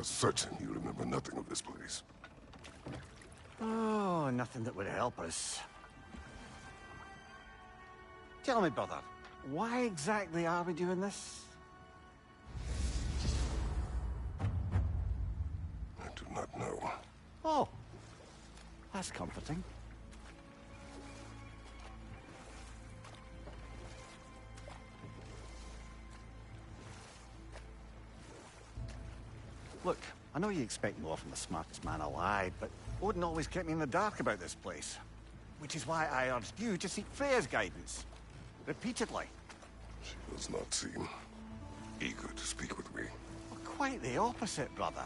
are certain you remember nothing of this place. Oh, nothing that would help us. Tell me, brother, why exactly are we doing this? I do not know. Oh, that's comforting. Look, I know you expect more from the smartest man alive, but Odin always kept me in the dark about this place. Which is why I urged you to seek Freya's guidance. Repeatedly. She does not seem eager to speak with me. Well, quite the opposite, brother.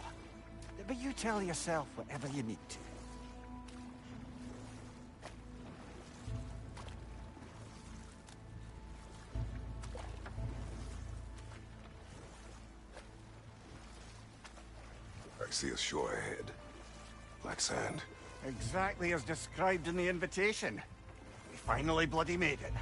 But you tell yourself whatever you need to. I see a shore ahead. Black sand. Exactly as described in the invitation. We finally bloody made it.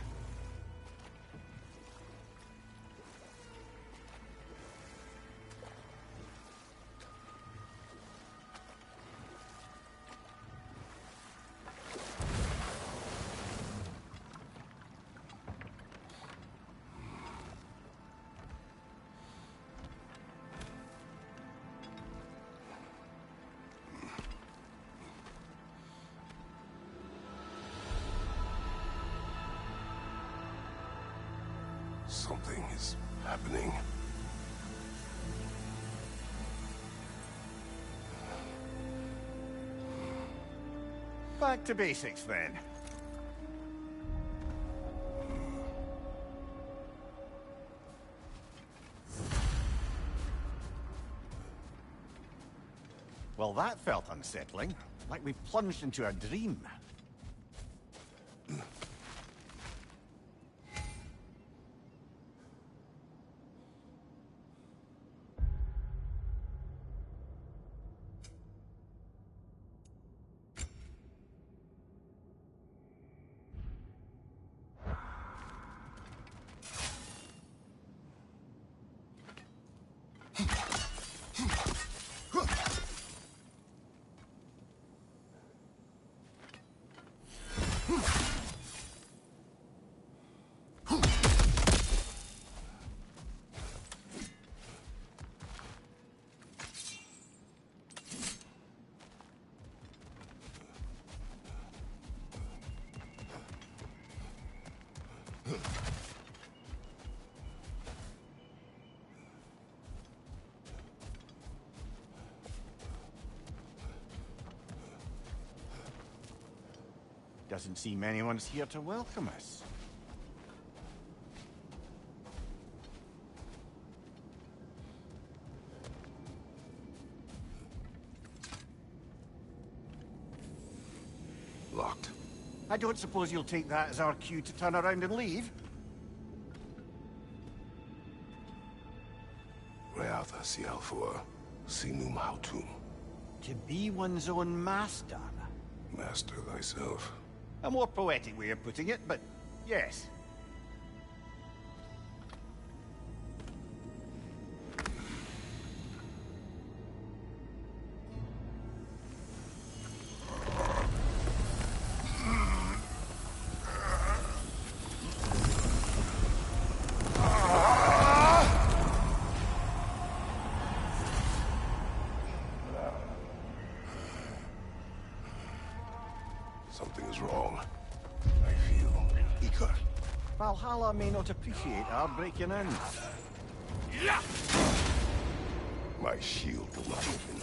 Something is happening. Back to basics, then. Well, that felt unsettling. Like we plunged into a dream. Doesn't seem anyone's here to welcome us. Locked. I don't suppose you'll take that as our cue to turn around and leave? Reatha Sialfua, Sinum Hautum. To be one's own master. Master thyself. A more poetic way of putting it, but yes. Something is wrong. I feel eager. Valhalla may not appreciate our breaking in. My shield will not open.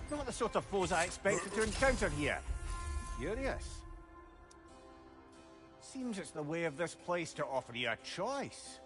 Not the sort of foes I expected to encounter here. Curious. Seems it's the way of this place to offer you a choice.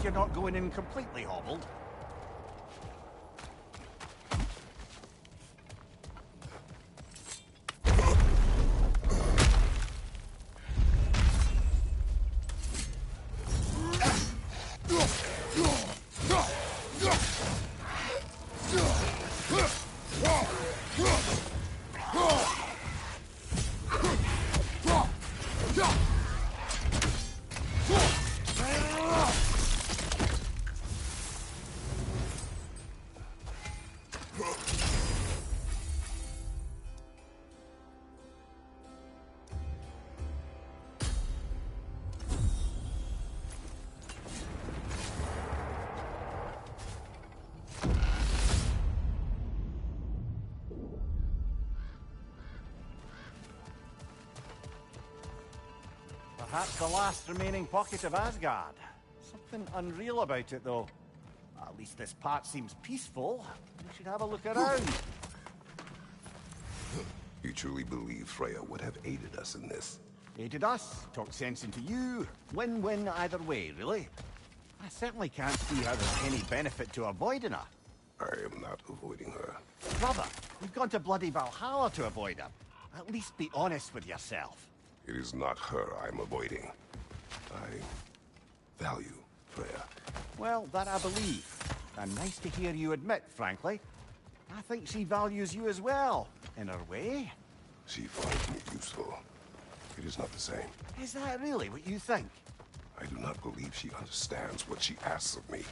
you're not going in completely hobbled. Perhaps the last remaining pocket of Asgard. Something unreal about it, though. At least this part seems peaceful. We should have a look around. You truly believe Freya would have aided us in this? Aided us, talked sense into you. Win-win either way, really. I certainly can't see how there's any benefit to avoiding her. I am not avoiding her. Brother, you've gone to bloody Valhalla to avoid her. At least be honest with yourself. It is not her I'm avoiding. I value Freya. Well, that I believe. And nice to hear you admit, frankly. I think she values you as well, in her way. She finds me useful. It is not the same. Is that really what you think? I do not believe she understands what she asks of me.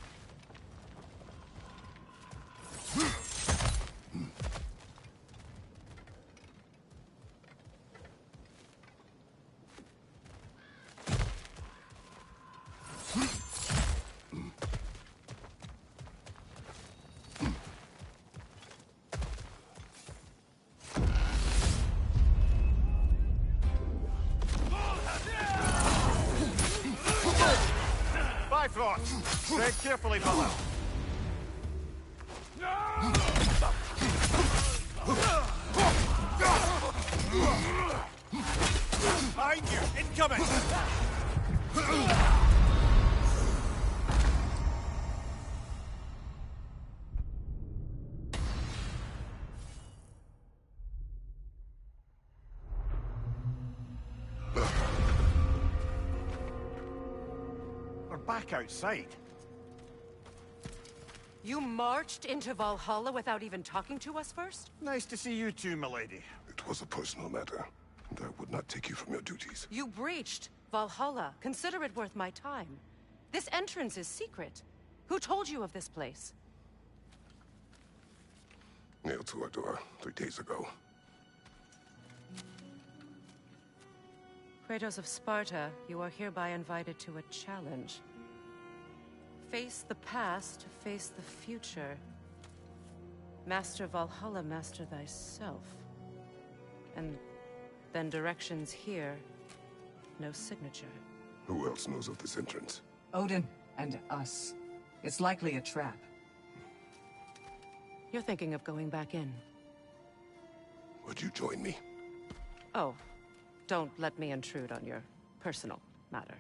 Tread carefully, brother. Behind you! Incoming! We're back outside. You marched into Valhalla without even talking to us first? Nice to see you too, milady. It was a personal matter, and I would not take you from your duties. You breached Valhalla. Consider it worth my time. This entrance is secret. Who told you of this place? Nailed to our door 3 days ago. Kratos of Sparta, you are hereby invited to a challenge. Face the past, face the future. Master Valhalla, master thyself. And then directions here, no signature. Who else knows of this entrance? Odin and us. It's likely a trap. You're thinking of going back in. Would you join me? Oh, don't let me intrude on your personal matter.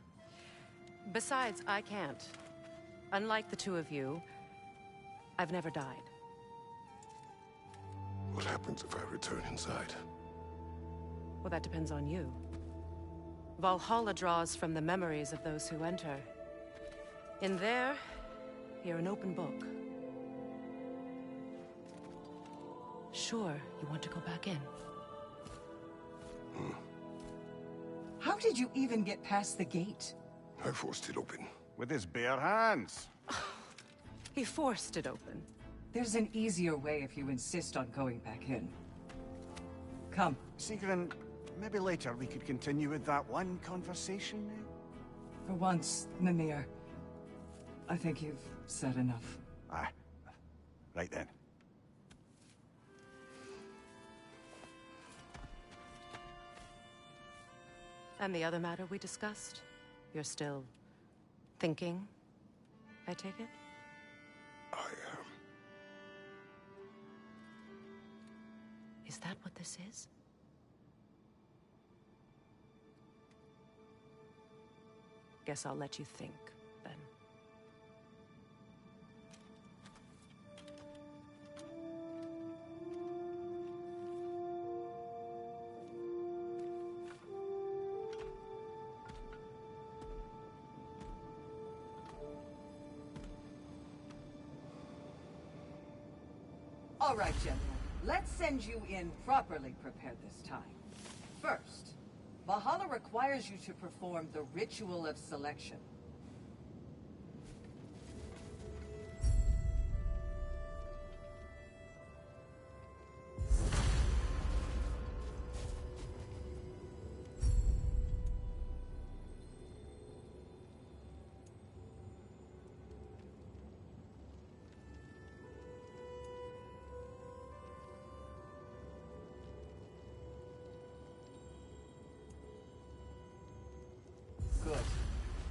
Besides, I can't. Unlike the two of you, I've never died. What happens if I return inside? Well, that depends on you. Valhalla draws from the memories of those who enter. In there, you're an open book. Sure, you want to go back in. How did you even get past the gate? I forced it open. With his bare hands. He forced it open. There's an easier way if you insist on going back in. Come. Sigrun, maybe later we could continue with that one conversation. For once, Mimir, I think you've said enough. Aye. Right then. And the other matter we discussed? You're still thinking, I take it? I am. Is that what this is? Guess I'll let you think, then. All right, gentlemen. Let's send you in properly prepared this time. First, Valhalla requires you to perform the ritual of selection. Good.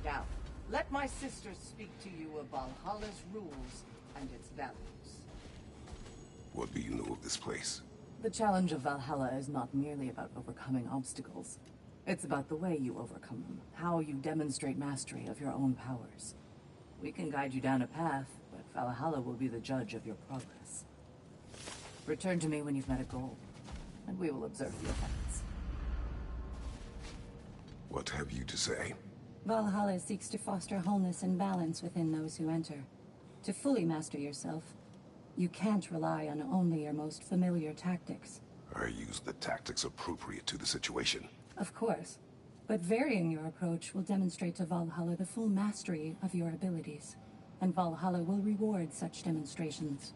Now, let my sisters speak to you of Valhalla's rules and its values. What do you know of this place? The challenge of Valhalla is not merely about overcoming obstacles. It's about the way you overcome them, how you demonstrate mastery of your own powers. We can guide you down a path, but Valhalla will be the judge of your progress. Return to me when you've met a goal, and we will observe the effects. What have you to say? Valhalla seeks to foster wholeness and balance within those who enter. To fully master yourself, you can't rely on only your most familiar tactics. I use the tactics appropriate to the situation. Of course, but varying your approach will demonstrate to Valhalla the full mastery of your abilities, and Valhalla will reward such demonstrations.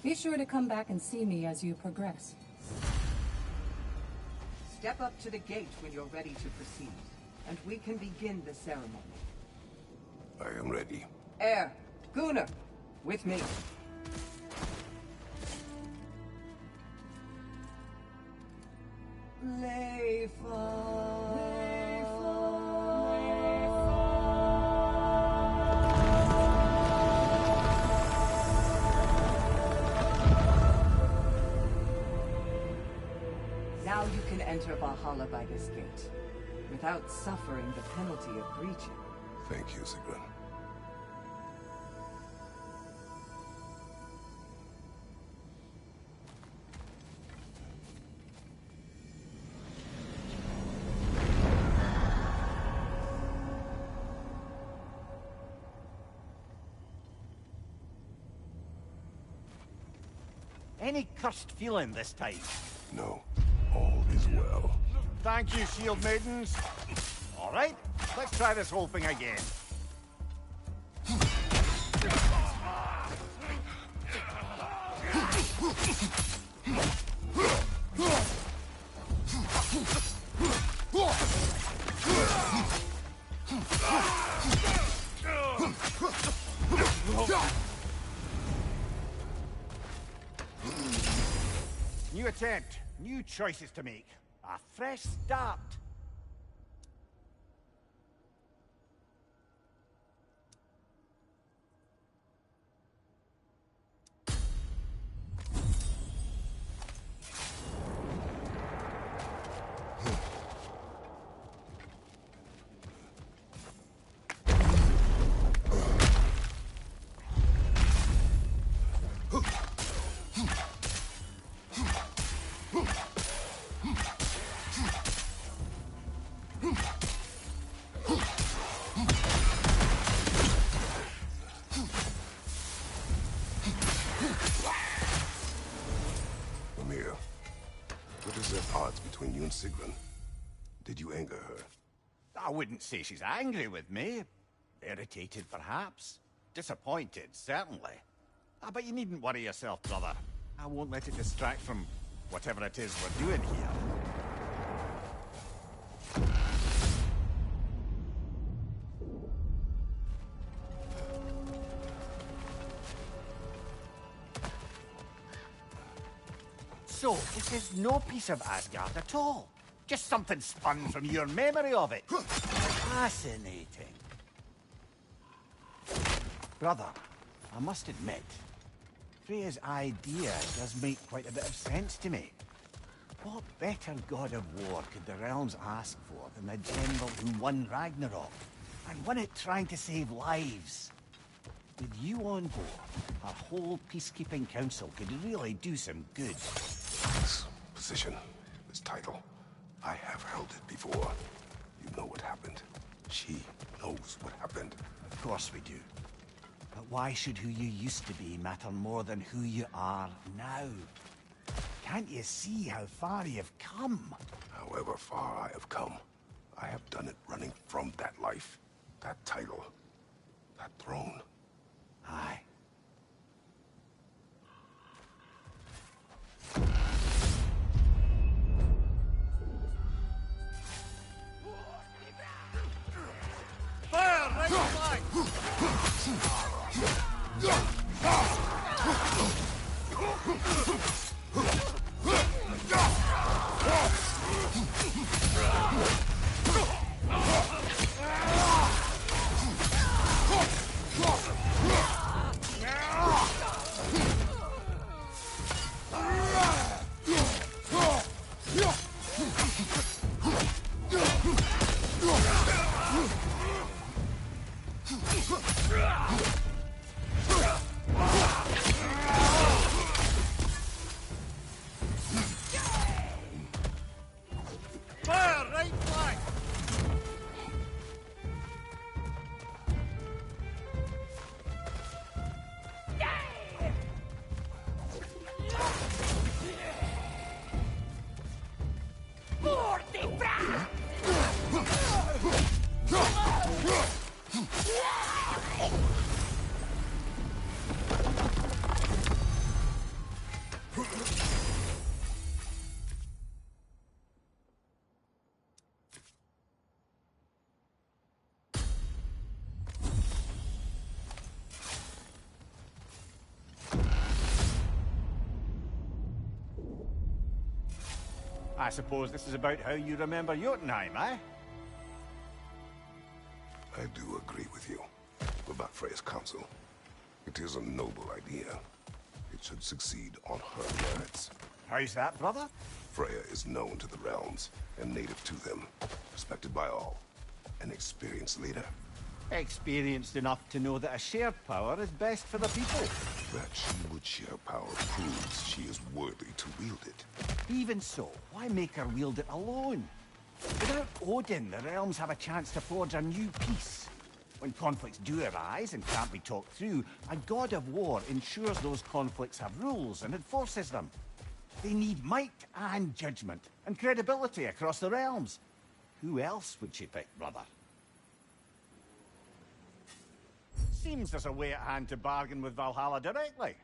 Be sure to come back and see me as you progress. Step up to the gate when you're ready to proceed, and we can begin the ceremony. I am ready. Gunnar, with me. Now you can enter Valhalla by this gate, without suffering the penalty of breaching. Thank you, Sigrun. Any cursed feeling this time? No, all is well. Thank you, shield maidens. All right, let's try this whole thing again. New attempt, new choices to make. A fresh start. Mimir, what is the odds between you and Sigrun? Did you anger her? I wouldn't say she's angry with me. Irritated, perhaps. Disappointed, certainly. But you needn't worry yourself, brother. I won't let it distract from whatever it is we're doing here. So, this is no piece of Asgard at all. Just something spun from your memory of it. Fascinating. Brother, I must admit, Freya's idea does make quite a bit of sense to me. What better god of war could the realms ask for than the general who won Ragnarök, and won it trying to save lives? With you on board, our whole peacekeeping council could really do some good. This position, this title, I have held it before. You know what happened. She knows what happened. Of course we do. But why should who you used to be matter more than who you are now? Can't you see how far you've come? However far I have come, I have done it running from that life, that title, that throne. Aye. Fire! Right flank! Fire! Right flank! I suppose this is about how you remember Jotunheim, eh? I do agree with you about Freya's counsel. It is a noble idea. It should succeed on her merits. How's that, brother? Freya is known to the realms and native to them, respected by all. An experienced leader. Experienced enough to know that a shared power is best for the people. That she would share power proves she is worthy to wield it. Even so, why make her wield it alone? Without Odin, the realms have a chance to forge a new peace. When conflicts do arise and can't be talked through, a god of war ensures those conflicts have rules and enforces them. They need might and judgment, and credibility across the realms. Who else would she pick, brother? Seems there's a way at hand to bargain with Valhalla directly.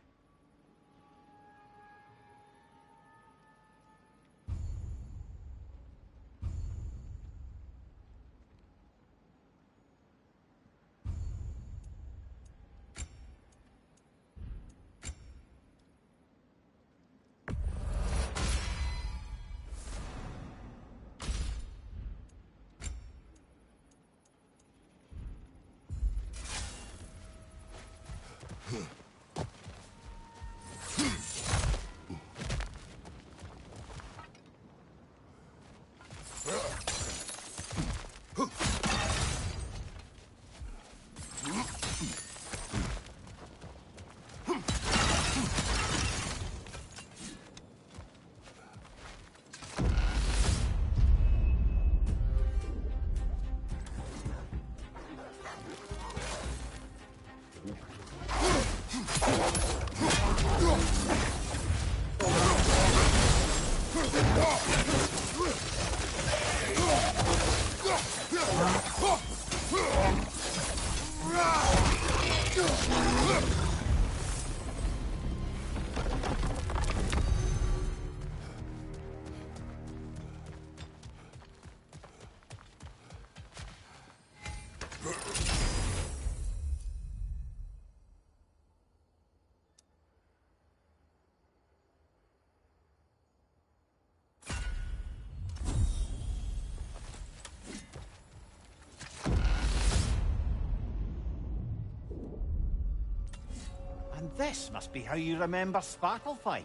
And this must be how you remember Svartalfheim.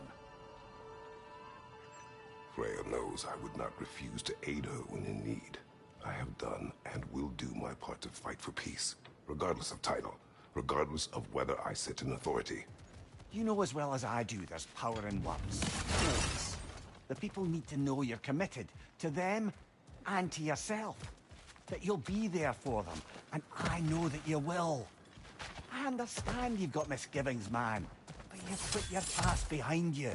Freya knows I would not refuse to aid her when in need. I have done and will do my part to fight for peace, regardless of title, regardless of whether I sit in authority. You know as well as I do there's power in words. Words. The people need to know you're committed, to them and to yourself. That you'll be there for them, and I know that you will. I understand you've got misgivings, man. But you've put your past behind you.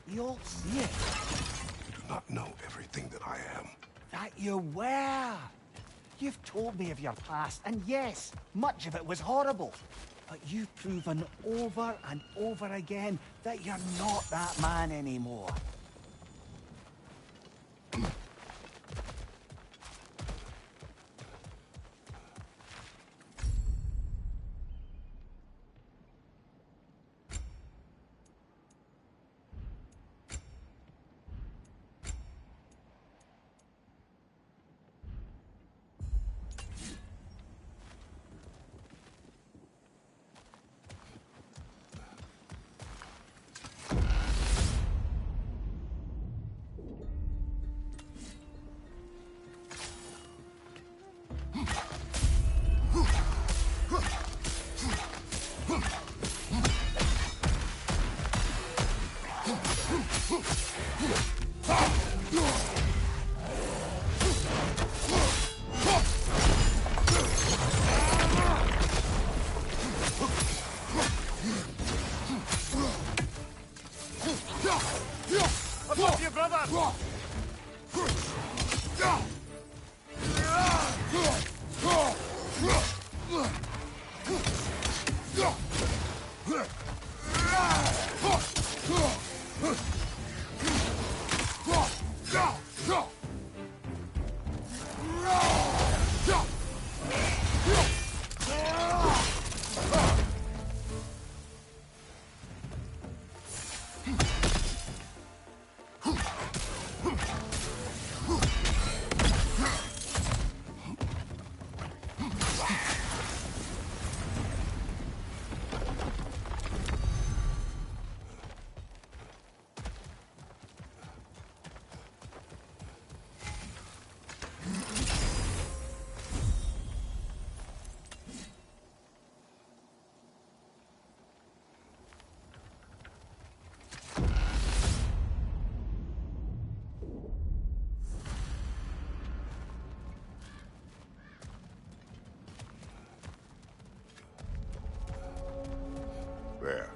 We all see it. You do not know everything that I am. That you were. You've told me of your past, and yes, much of it was horrible. But you've proven over and over again that you're not that man anymore. Above you, brother! There.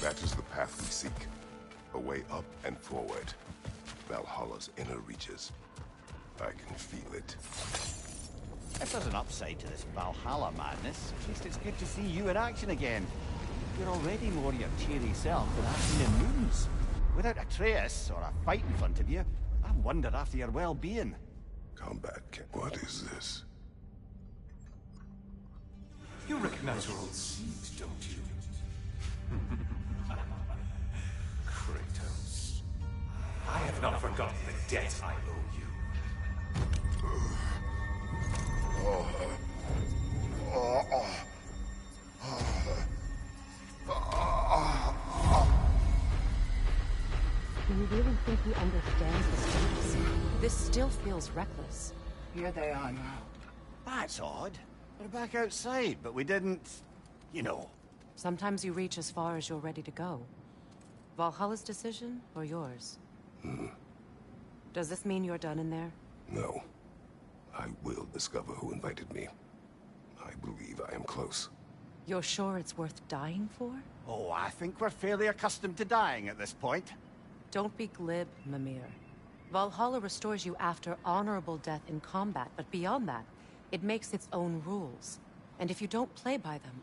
That is the path we seek. A way up and forward. Valhalla's inner reaches. I can feel it. If there's an upside to this Valhalla madness, at least it's good to see you in action again. You're already more your cheery self than I've seen in moons. Without Atreus or a fight in front of you, I wondered after your well-being. Combat What is this? You recognize your old seat, don't you? Kratos. I have not forgotten the debt I owe you. Do you really think he understands the stakes? This still feels reckless. Here they are now. That's odd. We're back outside, but we didn't... you know. Sometimes you reach as far as you're ready to go. Valhalla's decision, or yours? Does this mean you're done in there? No. I will discover who invited me. I believe I am close. You're sure it's worth dying for? Oh, I think we're fairly accustomed to dying at this point. Don't be glib, Mimir. Valhalla restores you after honorable death in combat, but beyond that, it makes its own rules. And if you don't play by them...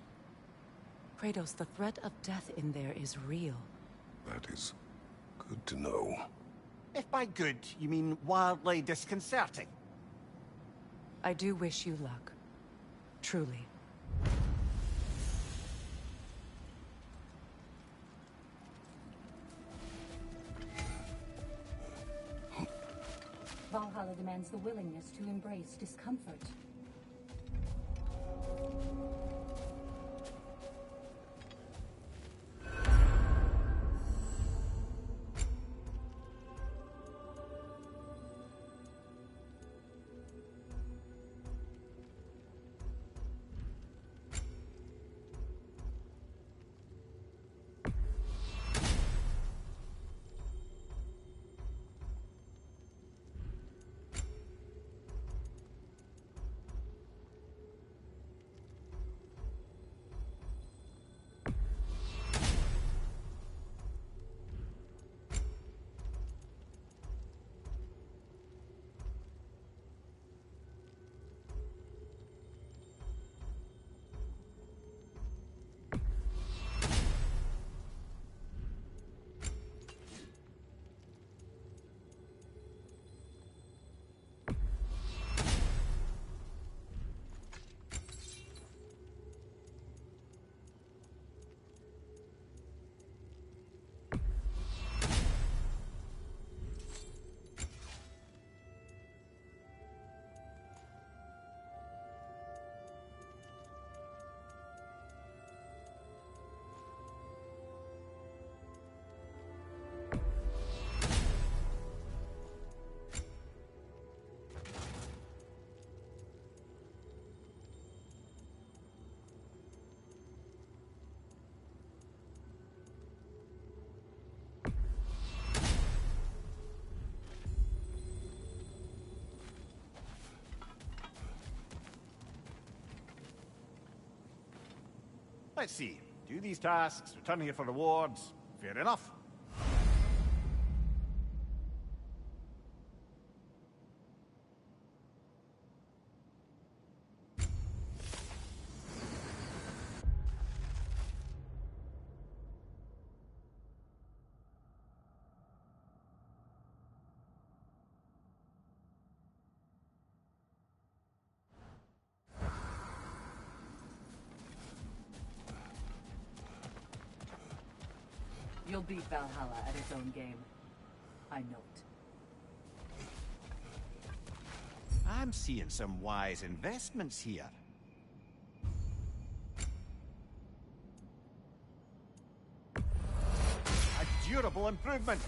Kratos, the threat of death in there is real. That is good to know. If by good, you mean wildly disconcerting. I do wish you luck. Truly. Valhalla demands the willingness to embrace discomfort. let's see. Do these tasks, return here for rewards. Fair enough. You'll beat Valhalla at its own game. I know it. I'm seeing some wise investments here. A durable improvement.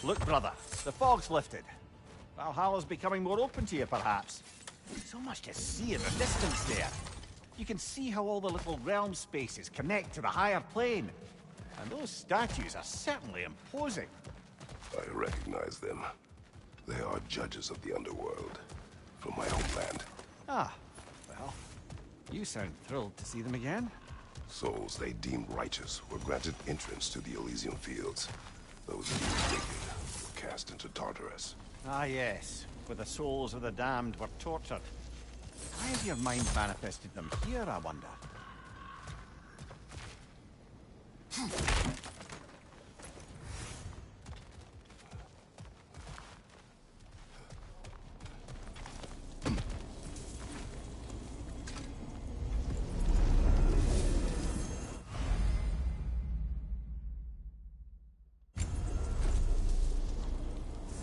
Look, brother, the fog's lifted. Valhalla's becoming more open to you, perhaps. So much to see in the distance there. You can see how all the little realm spaces connect to the higher plane. And those statues are certainly imposing. I recognize them. They are judges of the underworld, from my homeland. Ah, well, you sound thrilled to see them again. Souls they deemed righteous were granted entrance to the Elysium fields. Those deemed wicked were cast into Tartarus. Ah, yes, where the souls of the damned were tortured. Why has your mind manifested them here, I wonder?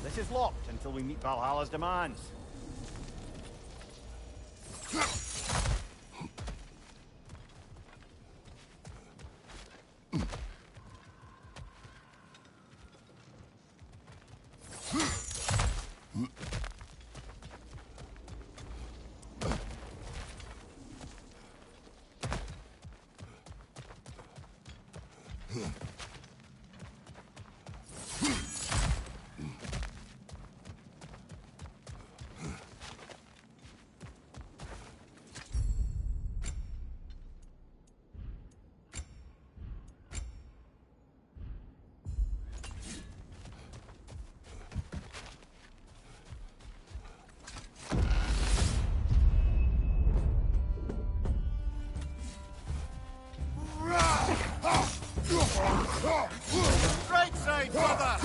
This is locked until we meet Valhalla's demands. Right side, brother!